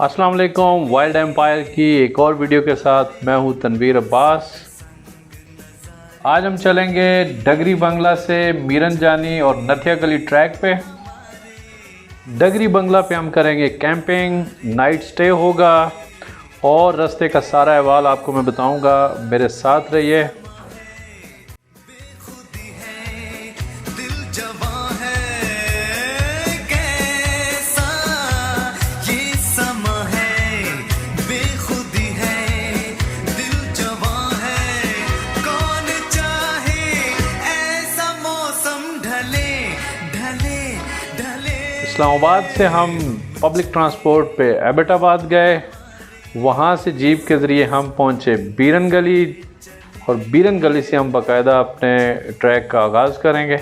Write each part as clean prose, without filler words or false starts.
अस्सलाम वालेकुम। Wild empire की एक और वीडियो के साथ मैं हूं तनवीर अब्बास। आज हम चलेंगे डगरी बंगला से मीरन जानी और नथिया गली ट्रैक पे। डगरी बंगला पे हम करेंगे कैंपिंग, नाइट स्टे होगा और रास्ते का सारा अहवाल आपको मैं बताऊंगा। मेरे साथ रहिए। इस्लामाबाद से हम पब्लिक ट्रांसपोर्ट पे एबटाबाद गए। वहाँ से जीप के ज़रिए हम पहुँचे बीरन गली और बीरन गली से हम बाकायदा अपने ट्रैक का आगाज़ करेंगे।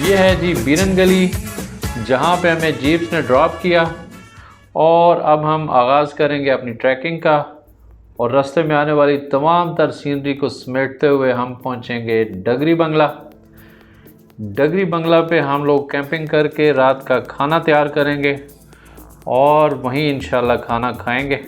ये है जी बीरन गली, जहाँ पे हमें जीप्स ने ड्रॉप किया और अब हम आगाज़ करेंगे अपनी ट्रैकिंग का। और रास्ते में आने वाली तमाम तर सीनरी को समेटते हुए हम पहुँचेंगे डगरी बंगला। डगरी बंगला पे हम लोग कैंपिंग करके रात का खाना तैयार करेंगे और वहीं इंशाल्लाह खाना खाएंगे।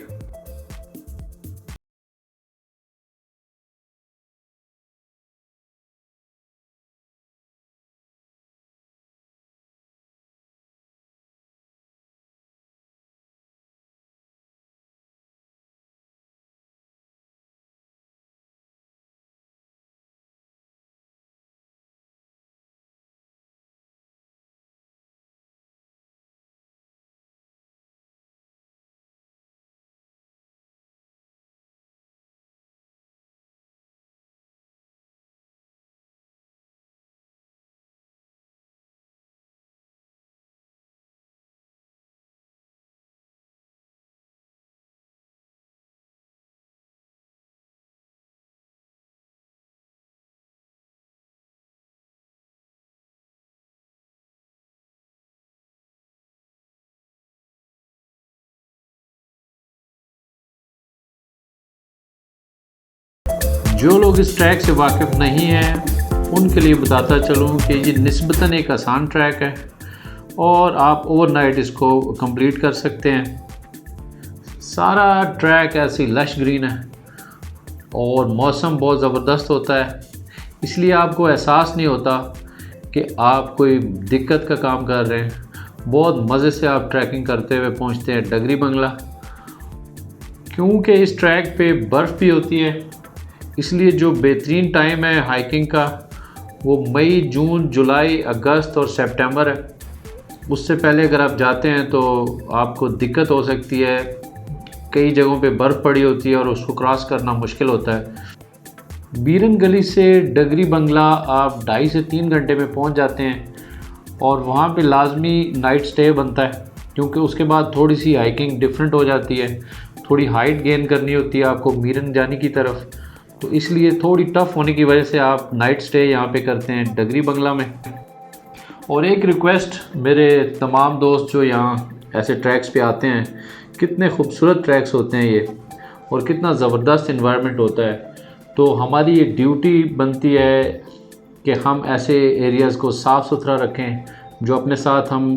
जो लोग इस ट्रैक से वाकिफ़ नहीं हैं उनके लिए बताता चलूँ कि ये निस्बतन एक आसान ट्रैक है और आप ओवरनाइट इसको कंप्लीट कर सकते हैं। सारा ट्रैक ऐसी लश ग्रीन है और मौसम बहुत ज़बरदस्त होता है, इसलिए आपको एहसास नहीं होता कि आप कोई दिक्कत का काम कर रहे हैं। बहुत मज़े से आप ट्रैकिंग करते हुए पहुँचते हैं डगरी बंगला। क्योंकि इस ट्रैक पे बर्फ़ भी होती है, इसलिए जो बेहतरीन टाइम है हाइकिंग का वो मई, जून, जुलाई, अगस्त और सितंबर है। उससे पहले अगर आप जाते हैं तो आपको दिक्कत हो सकती है। कई जगहों पे बर्फ़ पड़ी होती है और उसको क्रॉस करना मुश्किल होता है। बीरन गली से डगरी बंगला आप 2.5 से 3 घंटे में पहुंच जाते हैं और वहाँ पे लाजमी नाइट स्टे बनता है, क्योंकि उसके बाद थोड़ी सी हाइकिंग डिफरेंट हो जाती है। थोड़ी हाइट गेन करनी होती है आपको मीरन जाने की तरफ, तो इसलिए थोड़ी टफ़ होने की वजह से आप नाइट स्टे यहाँ पे करते हैं डगरी बंगला में। और एक रिक्वेस्ट, मेरे तमाम दोस्त जो यहाँ ऐसे ट्रैक्स पे आते हैं, कितने खूबसूरत ट्रैक्स होते हैं ये और कितना ज़बरदस्त इन्वायरमेंट होता है। तो हमारी एक ड्यूटी बनती है कि हम ऐसे एरियाज़ को साफ़ सुथरा रखें। जो अपने साथ हम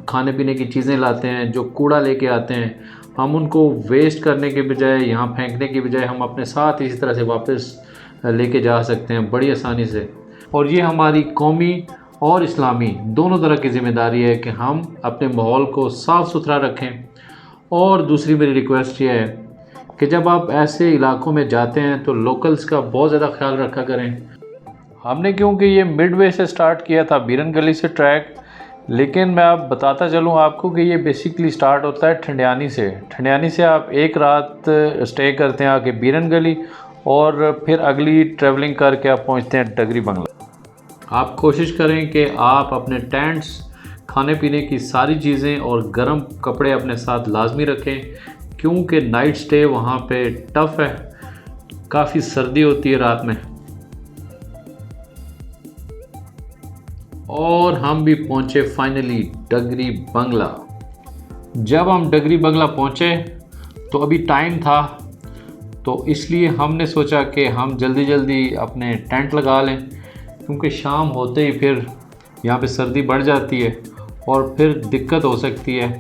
खाने पीने की चीज़ें लाते हैं, जो कूड़ा लेके आते हैं, हम उनको वेस्ट करने के बजाय, यहाँ फेंकने के बजाय हम अपने साथ इसी तरह से वापस लेके जा सकते हैं बड़ी आसानी से। और ये हमारी कौमी और इस्लामी दोनों तरह की ज़िम्मेदारी है कि हम अपने माहौल को साफ़ सुथरा रखें। और दूसरी मेरी रिक्वेस्ट ये है कि जब आप ऐसे इलाकों में जाते हैं तो लोकल्स का बहुत ज़्यादा ख्याल रखा करें। हमने क्योंकि ये मिडवे से स्टार्ट किया था बीरन गली से ट्रैक, लेकिन मैं अब बताता चलूँ आपको कि ये बेसिकली स्टार्ट होता है ठंडियानी से। ठंडियानी से आप एक रात स्टे करते हैं आके बीरन गली और फिर अगली ट्रैवलिंग करके आप पहुंचते हैं डगरी बंगला। आप कोशिश करें कि आप अपने टेंट्स, खाने पीने की सारी चीज़ें और गर्म कपड़े अपने साथ लाजमी रखें, क्योंकि नाइट स्टे वहाँ पे टफ़ है, काफ़ी सर्दी होती है रात में। और हम भी पहुँचे फाइनली डगरी बंगला। जब हम डगरी बंगला पहुँचे तो अभी टाइम था, तो इसलिए हमने सोचा कि हम जल्दी जल्दी अपने टेंट लगा लें, क्योंकि शाम होते ही फिर यहाँ पे सर्दी बढ़ जाती है और फिर दिक्कत हो सकती है।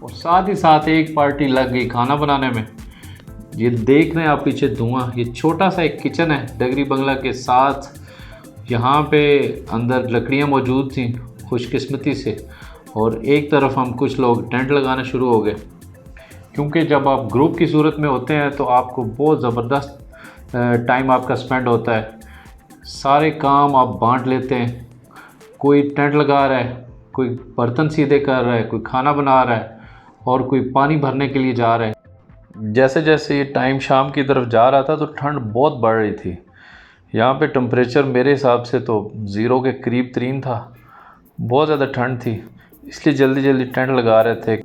और साथ ही साथ एक पार्टी लग गई खाना बनाने में। ये देख रहे हैं आप पीछे धुआं, ये छोटा सा एक किचन है डगरी बंगला के साथ। यहाँ पे अंदर लकड़ियाँ मौजूद थी खुशकिस्मती से, और एक तरफ हम कुछ लोग टेंट लगाना शुरू हो गए, क्योंकि जब आप ग्रुप की सूरत में होते हैं तो आपको बहुत ज़बरदस्त टाइम आपका स्पेंड होता है। सारे काम आप बांट लेते हैं, कोई टेंट लगा रहा है, कोई बर्तन सीधे कर रहा है, कोई खाना बना रहा है और कोई पानी भरने के लिए जा रहा है। जैसे जैसे ये टाइम शाम की तरफ जा रहा था तो ठंड बहुत बढ़ रही थी। यहाँ पे टेम्परेचर मेरे हिसाब से तो 0 के करीब तरीन था, बहुत ज़्यादा ठंड थी, इसलिए जल्दी जल्दी टेंट लगा रहे थे।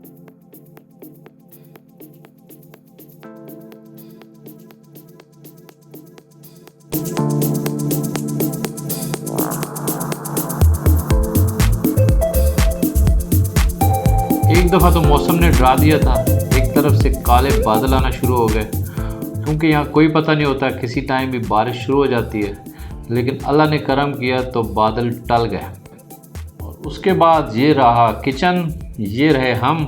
एक दफ़ा तो मौसम ने डरा दिया था, एक तरफ से काले बादल आना शुरू हो गए, क्योंकि यहाँ कोई पता नहीं होता, किसी टाइम भी बारिश शुरू हो जाती है। लेकिन अल्लाह ने करम किया तो बादल टल गए। और उसके बाद ये रहा किचन, ये रहे हम,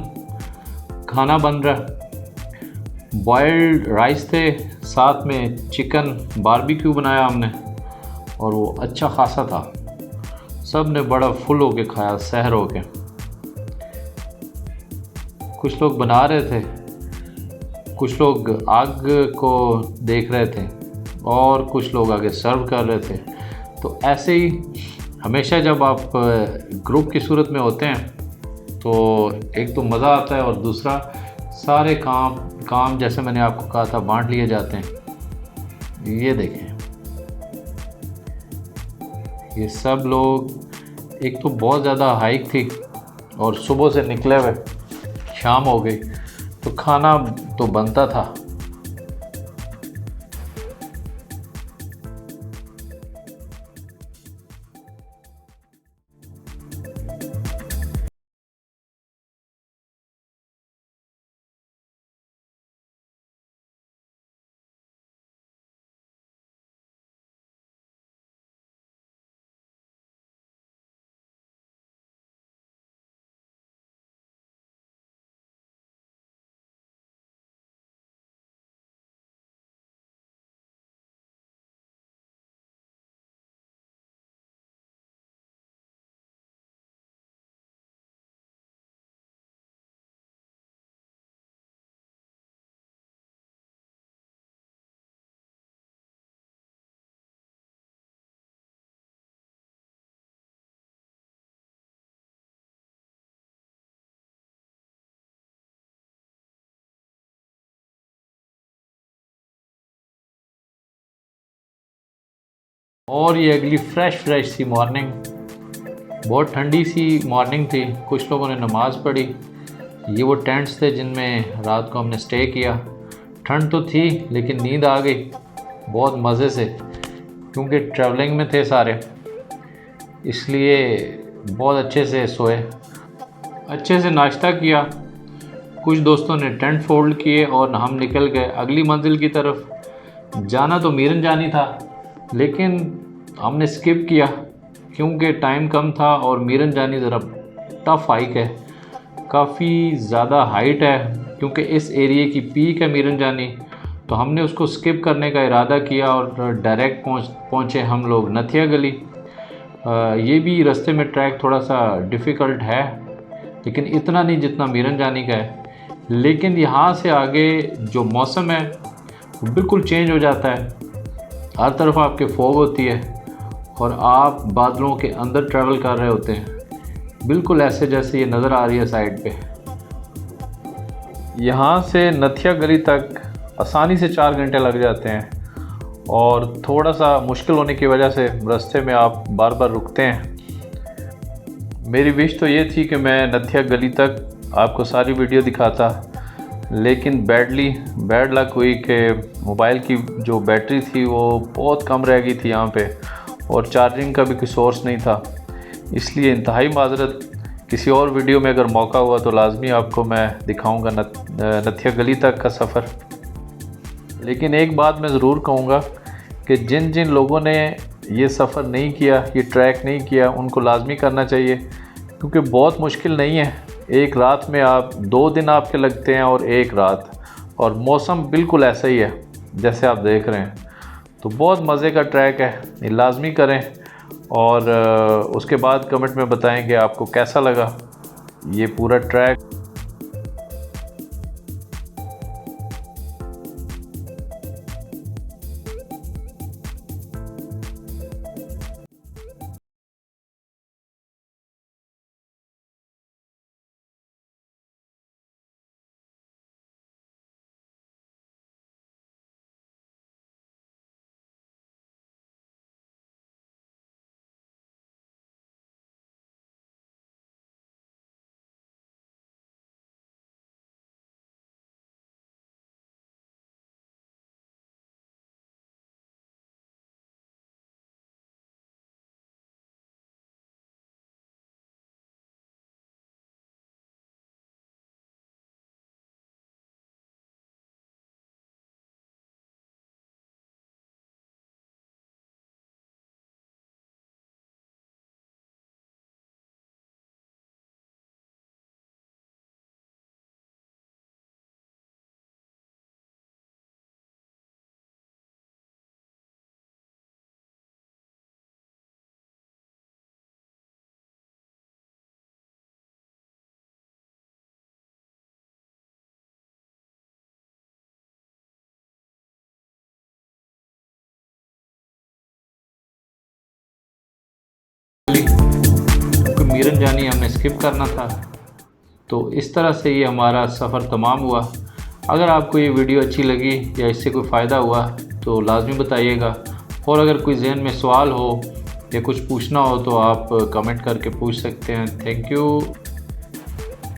खाना बन रहा। बॉइल्ड राइस थे, साथ में चिकन बारबेक्यू बनाया हमने, और वो अच्छा खासा था। सब ने बड़ा फुल होके खाया, सहर होके। कुछ लोग बना रहे थे, कुछ लोग आग को देख रहे थे और कुछ लोग आगे सर्व कर रहे थे। तो ऐसे ही हमेशा जब आप ग्रुप की सूरत में होते हैं तो एक तो मज़ा आता है, और दूसरा सारे काम जैसे मैंने आपको कहा था बांट लिए जाते हैं। ये देखें, ये सब लोग, एक तो बहुत ज़्यादा हाइक थी और सुबह से निकले हुए शाम हो गई, तो खाना तो बनता था। और ये अगली फ्रेश सी मॉर्निंग, बहुत ठंडी सी मॉर्निंग थी। कुछ लोगों ने नमाज़ पढ़ी। ये वो टेंट्स थे जिनमें रात को हमने स्टे किया। ठंड तो थी लेकिन नींद आ गई बहुत मज़े से, क्योंकि ट्रैवलिंग में थे सारे, इसलिए बहुत अच्छे से सोए, अच्छे से नाश्ता किया। कुछ दोस्तों ने टेंट फोल्ड किए और हम निकल गए अगली मंजिल की तरफ। जाना तो मीरन जानी था, लेकिन हमने स्किप किया क्योंकि टाइम कम था और मीरन जानी ज़रा टफ हाइक है, काफ़ी ज़्यादा हाइट है, क्योंकि इस एरिए की पीक है मीरन जानी। तो हमने उसको स्किप करने का इरादा किया और डायरेक्ट पहुँचे हम लोग नथिया गली। ये भी रास्ते में ट्रैक थोड़ा सा डिफ़िकल्ट है, लेकिन इतना नहीं जितना मीरन जानी का है। लेकिन यहाँ से आगे जो मौसम है वो बिल्कुल चेंज हो जाता है। हर तरफ आपके फॉग होती है और आप बादलों के अंदर ट्रैवल कर रहे होते हैं, बिल्कुल ऐसे जैसे ये नज़र आ रही है साइड पे। यहाँ से नथिया गली तक आसानी से 4 घंटे लग जाते हैं, और थोड़ा सा मुश्किल होने की वजह से रास्ते में आप बार बार रुकते हैं। मेरी विश तो ये थी कि मैं नथिया गली तक आपको सारी वीडियो दिखाता, लेकिन बैड लक हुई कि मोबाइल की जो बैटरी थी वो बहुत कम रह गई थी यहाँ पे, और चार्जिंग का भी कोई सोर्स नहीं था। इसलिए इंतहाई माजरत, किसी और वीडियो में अगर मौका हुआ तो लाजमी आपको मैं दिखाऊंगा नथिया गली तक का सफ़र। लेकिन एक बात मैं ज़रूर कहूँगा कि जिन जिन लोगों ने ये सफ़र नहीं किया, ये ट्रैक नहीं किया, उनको लाजमी करना चाहिए, क्योंकि बहुत मुश्किल नहीं है। एक रात में आप 2 दिन आपके लगते हैं और 1 रात, और मौसम बिल्कुल ऐसा ही है जैसे आप देख रहे हैं। तो बहुत मज़े का ट्रैक है, ये लाजमी करें, और उसके बाद कमेंट में बताएं कि आपको कैसा लगा ये पूरा ट्रैक। क्योंकि मीरन जानी हमने स्किप करना था, तो इस तरह से ये हमारा सफ़र तमाम हुआ। अगर आपको ये वीडियो अच्छी लगी या इससे कोई फ़ायदा हुआ तो लाजमी बताइएगा, और अगर कोई जहन में सवाल हो या कुछ पूछना हो तो आप कमेंट करके पूछ सकते हैं। Thank you.